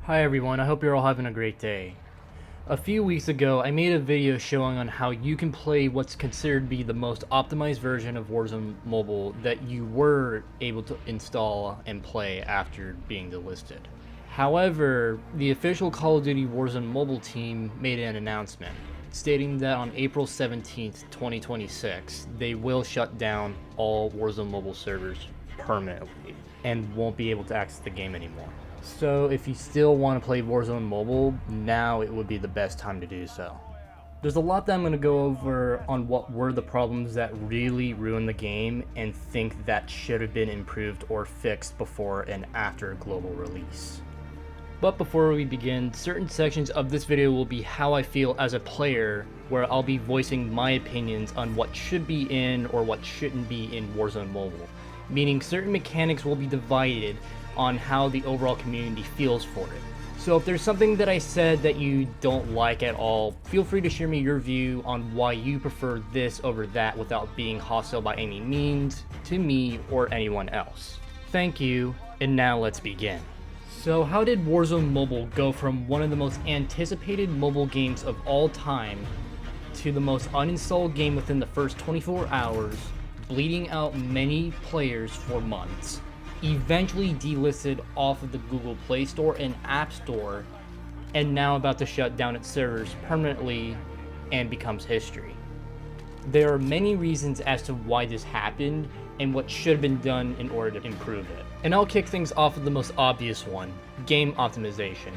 Hi everyone, I hope you're all having a great day. A few weeks ago, I made a video showing on how you can play what's considered to be the most optimized version of Warzone Mobile that you were able to install and play after being delisted. However, the official Call of Duty Warzone Mobile team made an announcement stating that on April 17th, 2026, they will shut down all Warzone Mobile servers permanently and won't be able to access the game anymore. So if you still want to play Warzone Mobile, now it would be the best time to do so. There's a lot that I'm going to go over on what were the problems that really ruined the game and think that should have been improved or fixed before and after global release. But before we begin, certain sections of this video will be how I feel as a player, where I'll be voicing my opinions on what should be in or what shouldn't be in Warzone Mobile, meaning certain mechanics will be divided on how the overall community feels for it. So if there's something that I said that you don't like at all, feel free to share me your view on why you prefer this over that without being hostile by any means to me or anyone else. Thank you, and now let's begin. So how did Warzone Mobile go from one of the most anticipated mobile games of all time to the most uninstalled game within the first 24 hours, bleeding out many players for months, eventually delisted off of the Google Play Store and App Store, and now about to shut down its servers permanently and becomes history? There are many reasons as to why this happened and what should have been done in order to improve it. And I'll kick things off with the most obvious one, game optimization.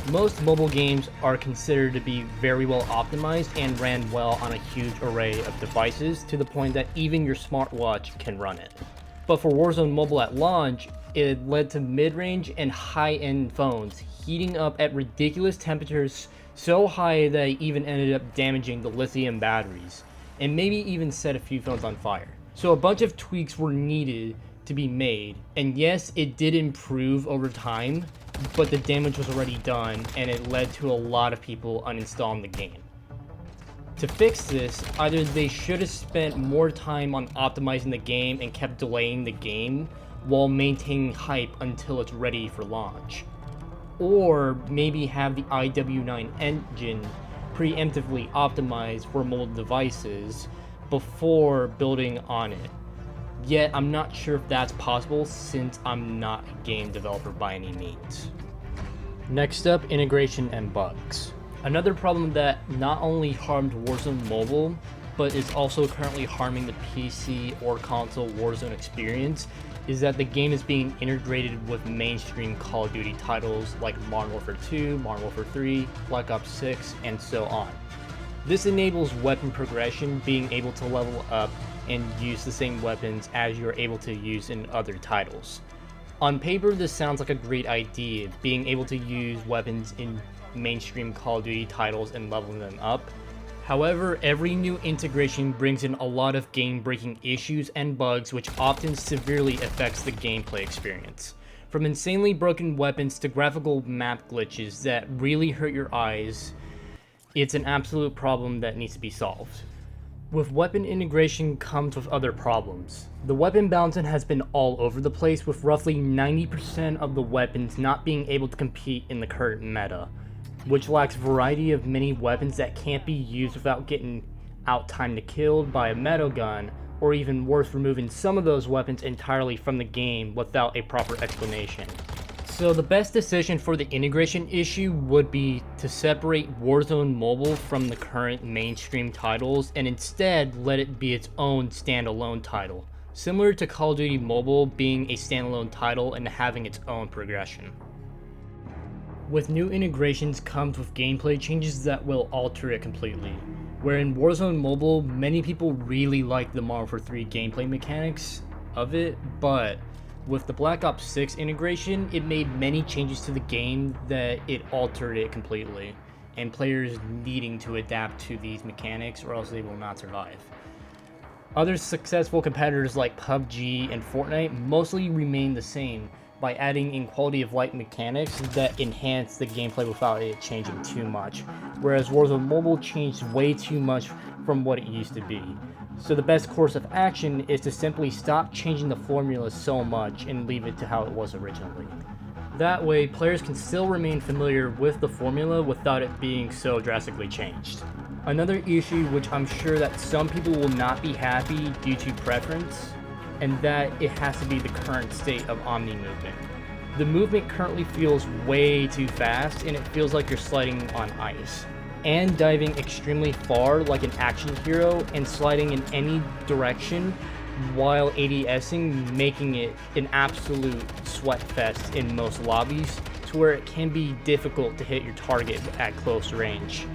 Most mobile games are considered to be very well optimized and ran well on a huge array of devices, to the point that even your smartwatch can run it. But for Warzone Mobile at launch, it led to mid-range and high-end phones heating up at ridiculous temperatures, so high that it even ended up damaging the lithium batteries, and maybe even set a few phones on fire. So a bunch of tweaks were needed to be made, and yes, it did improve over time, but the damage was already done, and it led to a lot of people uninstalling the game. To fix this, either they should have spent more time on optimizing the game and kept delaying the game while maintaining hype until it's ready for launch, or maybe have the IW9 engine preemptively optimized for mobile devices before building on it. Yet I'm not sure if that's possible, since I'm not a game developer by any means. Next up, integration and bugs. Another problem that not only harmed Warzone Mobile, but is also currently harming the PC or console Warzone experience, is that the game is being integrated with mainstream Call of Duty titles like Modern Warfare 2, Modern Warfare 3, Black Ops 6, and so on. This enables weapon progression, being able to level up and use the same weapons as you're able to use in other titles. On paper, this sounds like a great idea, being able to use weapons in mainstream Call of Duty titles and leveling them up. However, every new integration brings in a lot of game-breaking issues and bugs, which often severely affects the gameplay experience. From insanely broken weapons to graphical map glitches that really hurt your eyes, it's an absolute problem that needs to be solved. With weapon integration comes with other problems. The weapon balancing has been all over the place, with roughly 90% of the weapons not being able to compete in the current meta, which lacks variety of many weapons that can't be used without getting out-timed to killed by a metal gun, or even worse, removing some of those weapons entirely from the game without a proper explanation. So the best decision for the integration issue would be to separate Warzone Mobile from the current mainstream titles and instead let it be its own standalone title, similar to Call of Duty Mobile being a standalone title and having its own progression. With new integrations comes with gameplay changes that will alter it completely. Where in Warzone Mobile, many people really like the Modern Warfare 3 gameplay mechanics of it, but with the Black Ops 6 integration, it made many changes to the game that it altered it completely, and players needing to adapt to these mechanics or else they will not survive. Other successful competitors like PUBG and Fortnite mostly remain the same, by adding in quality of life mechanics that enhance the gameplay without it changing too much, whereas Warzone Mobile changed way too much from what it used to be. So the best course of action is to simply stop changing the formula so much and leave it to how it was originally. That way, players can still remain familiar with the formula without it being so drastically changed. Another issue which I'm sure that some people will not be happy due to preference, and that it has to be the current state of Omni movement. The movement currently feels way too fast, and it feels like you're sliding on ice, and diving extremely far like an action hero, and sliding in any direction while ADSing, making it an absolute sweat fest in most lobbies, to where it can be difficult to hit your target at close range.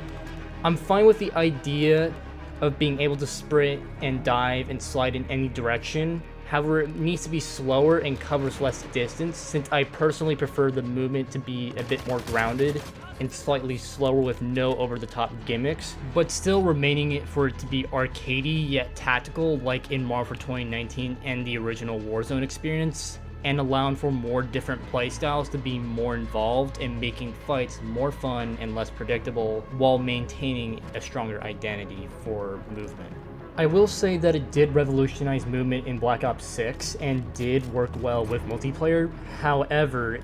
I'm fine with the idea of being able to sprint and dive and slide in any direction. However, it needs to be slower and covers less distance, since I personally prefer the movement to be a bit more grounded and slightly slower with no over-the-top gimmicks, but still remaining it for it to be arcadey yet tactical like in Marvel 2019 and the original Warzone experience, and allowing for more different playstyles to be more involved and making fights more fun and less predictable while maintaining a stronger identity for movement. I will say that it did revolutionize movement in Black Ops 6 and did work well with multiplayer. However,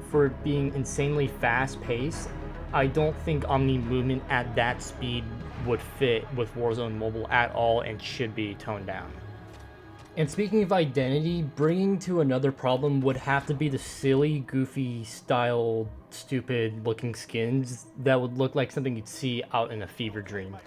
for being insanely fast-paced, I don't think Omni movement at that speed would fit with Warzone Mobile at all and should be toned down. And speaking of identity, bringing to another problem would have to be the silly, goofy style, stupid looking skins that would look like something you'd see out in a fever dream.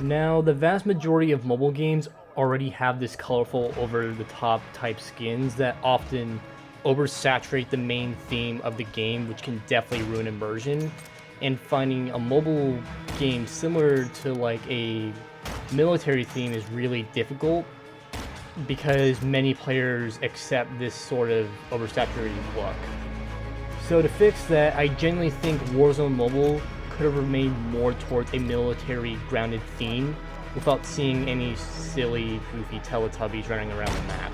Now, the vast majority of mobile games already have this colorful, over-the-top type skins that often oversaturate the main theme of the game, which can definitely ruin immersion. And finding a mobile game similar to like a military theme is really difficult, because many players accept this sort of oversaturated look. So to fix that, I genuinely think Warzone Mobile could have remained more towards a military grounded theme without seeing any silly, goofy Teletubbies running around the map.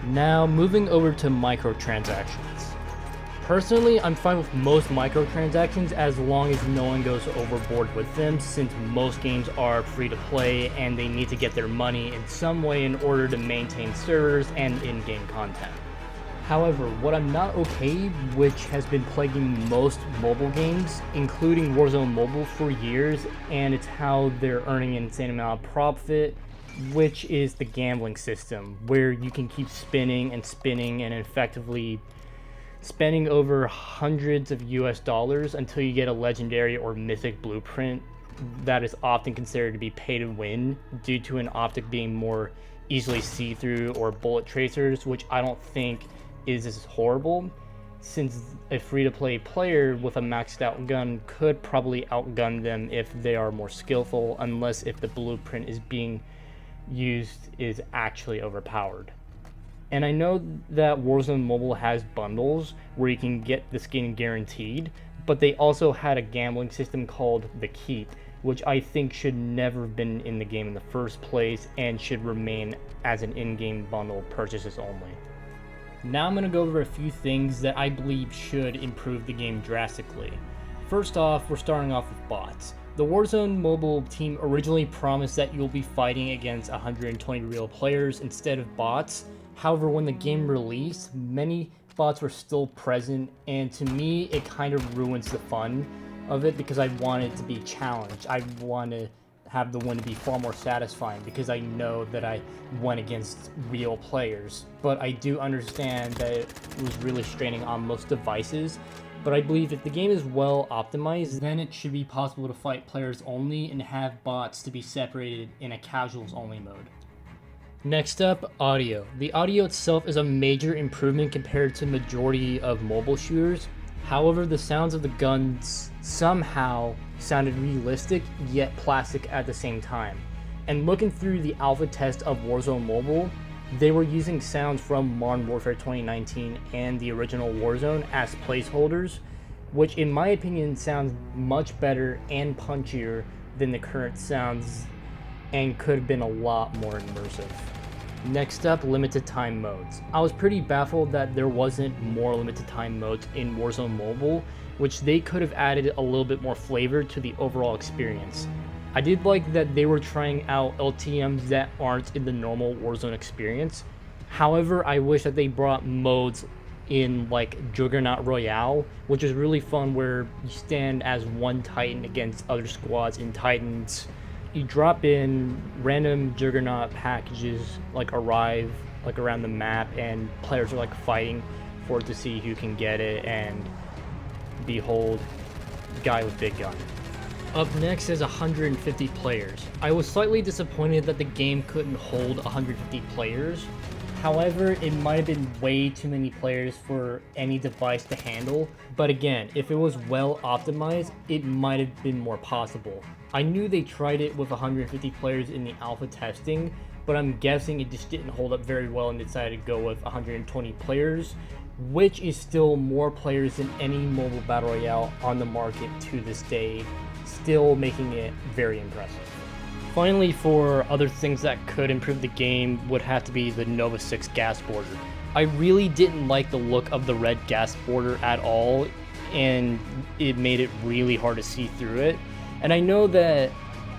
Now, moving over to microtransactions. Personally, I'm fine with most microtransactions as long as no one goes overboard with them, since most games are free to play and they need to get their money in some way in order to maintain servers and in-game content. However, what I'm not okay, which has been plaguing most mobile games, including Warzone Mobile for years, and it's how they're earning an insane amount of profit, which is the gambling system, where you can keep spinning and spinning and effectively spending over hundreds of US dollars until you get a legendary or mythic blueprint that is often considered to be pay to win due to an optic being more easily see-through or bullet tracers, which I don't think is as horrible, since a free-to-play player with a maxed out gun could probably outgun them if they are more skillful, unless if the blueprint is being used is actually overpowered. And I know that Warzone Mobile has bundles where you can get the skin guaranteed, but they also had a gambling system called the Keep, which I think should never have been in the game in the first place and should remain as an in-game bundle purchases only. Now I'm going to go over a few things that I believe should improve the game drastically. First off, we're starting off with bots. The Warzone Mobile team originally promised that you'll be fighting against 120 real players instead of bots. However, when the game released, many bots were still present, and to me, it kind of ruins the fun of it because I want it to be challenged. I want to have the win to be far more satisfying because I know that I went against real players. But I do understand that it was really straining on most devices. But I believe if the game is well optimized, then it should be possible to fight players only and have bots to be separated in a casuals only mode. Next up, audio. The audio itself is a major improvement compared to majority of mobile shooters. However, the sounds of the guns somehow sounded realistic yet plastic at the same time. And looking through the alpha test of Warzone Mobile, they were using sounds from Modern Warfare 2019 and the original Warzone as placeholders, which in my opinion sounds much better and punchier than the current sounds and could have been a lot more immersive. Next up, limited time modes. I was pretty baffled that there wasn't more limited time modes in Warzone Mobile, which they could have added a little bit more flavor to the overall experience. I did like that they were trying out LTMs that aren't in the normal Warzone experience. However, I wish that they brought modes in like Juggernaut Royale, which is really fun, where you stand as one Titan against other squads in Titans. You drop in random Juggernaut packages, like arrive like around the map, and players are like fighting for it to see who can get it, and behold, guy with big gun. Up next is 150 players. I was slightly disappointed that the game couldn't hold 150 players. However, it might have been way too many players for any device to handle, but again, if it was well optimized, it might have been more possible. I knew they tried it with 150 players in the alpha testing, but I'm guessing it just didn't hold up very well and decided to go with 120 players, which is still more players than any mobile battle royale on the market to this day, still making it very impressive. Finally, for other things that could improve the game would have to be the Nova 6 gas border. I really didn't like the look of the red gas border at all, and it made it really hard to see through it. And I know that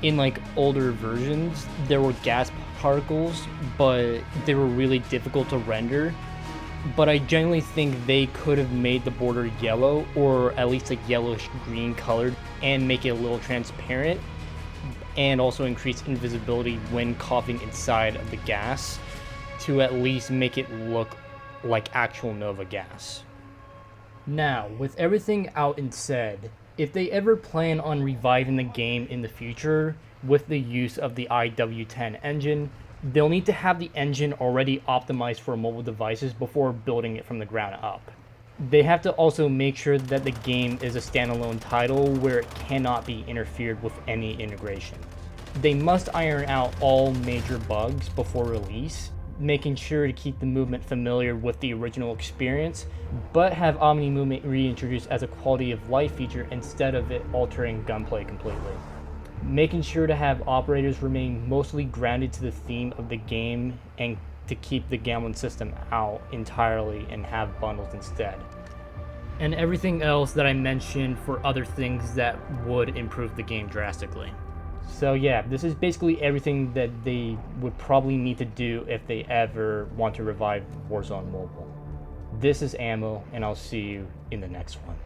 in like older versions there were gas particles, but they were really difficult to render. But I genuinely think they could have made the border yellow, or at least like yellowish green colored, and make it a little transparent, and also increase invisibility when coughing inside of the gas to at least make it look like actual Nova gas. Now, with everything out and said, if they ever plan on reviving the game in the future with the use of the IW10 engine, they'll need to have the engine already optimized for mobile devices before building it from the ground up. They have to also make sure that the game is a standalone title where it cannot be interfered with any integration. They must iron out all major bugs before release, making sure to keep the movement familiar with the original experience, but have Omni Movement reintroduced as a quality of life feature instead of it altering gunplay completely. Making sure to have operators remain mostly grounded to the theme of the game, and to keep the gambling system out entirely and have bundles instead. And everything else that I mentioned for other things that would improve the game drastically. So yeah, this is basically everything that they would probably need to do if they ever want to revive Warzone Mobile. This is Ammo, and I'll see you in the next one.